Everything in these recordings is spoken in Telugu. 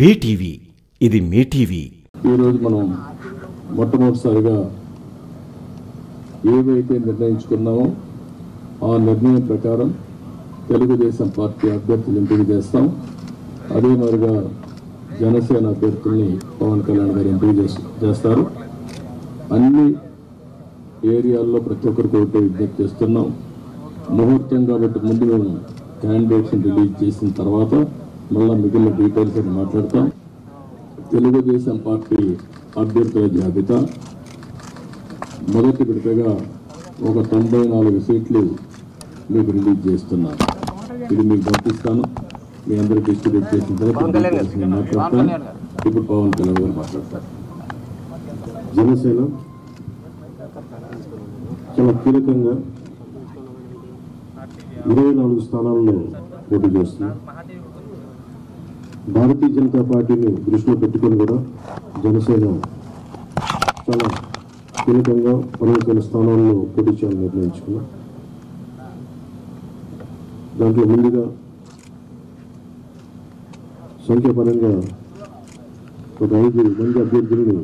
బీటీవీ ఇది మీ టీవీ. ఈరోజు మనం మొట్టమొదటిసారిగా ఏవైతే నిర్ణయించుకున్నామో ఆ నిర్ణయం ప్రకారం తెలుగుదేశం పార్టీ అభ్యర్థులు ఎంపిక చేస్తాం. అదే మరిగా జనసేన అభ్యర్థుల్ని పవన్ కళ్యాణ్ గారు ఎంపిక చేస్తారు. అన్ని ఏరియాల్లో ప్రతి ఒక్కరికి ఒకటి విజ్ఞప్తి చేస్తున్నాం. ముహూర్తం కాబట్టి ముందు మేము క్యాండిడేట్స్ని రిలీజ్ చేసిన తర్వాత మళ్ళీ మిగిలిన డీటెయిల్స్ అని మాట్లాడతాం. తెలుగుదేశం పార్టీ అభ్యర్థుల జాబితా మొదటి విడతగా ఒక 94 సీట్లు మీకు రిలీజ్ చేస్తున్నాను. ఇది మీకు పంపిస్తాను. మీ అందరూ డిస్ట్రిబ్యూట్ చేసిన తర్వాత నేను మాట్లాడతాను. ఇప్పుడు పవన్ కళ్యాణ్ గారు మాట్లాడతారు. జనసేన చాలా కీలకంగా 24 స్థానాల్లో పోటీ చేస్తుంది. భారతీయ జనతా పార్టీని దృష్టిలో పెట్టుకొని కూడా జనసేన చాలా కీలకంగా 12 స్థానాల్లో పోటీ చేయాలని నిర్ణయించుకున్నాం. దాంట్లో ముందుగా సంఖ్యాపరంగా ఒక 5 మంది అభ్యర్థులను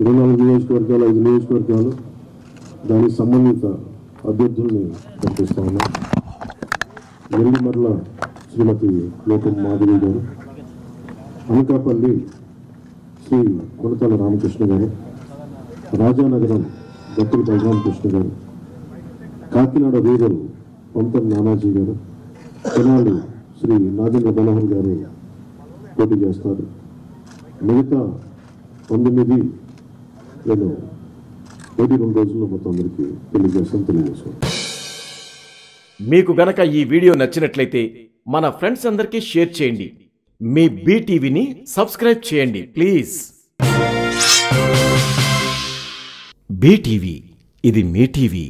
24 నియోజకవర్గాలు 5 నియోజకవర్గాలు దానికి సంబంధిత అభ్యర్థుల్ని ప్రకటిస్తా ఉన్నాం. నెల్లిమర్ల శ్రీమతి లోకం మాధవి గారు, అనకాపల్లి శ్రీ కొనతాల రామకృష్ణ గారు, రాజానగరం దత్తుల బలరామకృష్ణ గారు, కాకినాడ రూరల్ పంతం నానాజీ గారు, తెనాలి శ్రీ నాగేంద్ర మనోహర్ గారు పోటీ చేస్తారు. మిగతా 19 నేను 2 రోజుల్లో మొత్తం అందరికీ తెలియజేసుకుంటాను. మీకు గనక ఈ వీడియో నచ్చినట్లయితే మన ఫ్రెండ్స్ అందరికీ షేర్ చేయండి. మీ బీటీవీని సబ్స్క్రైబ్ చేయండి ప్లీజ్. బీటీవీ ఇది మీ టీవీ.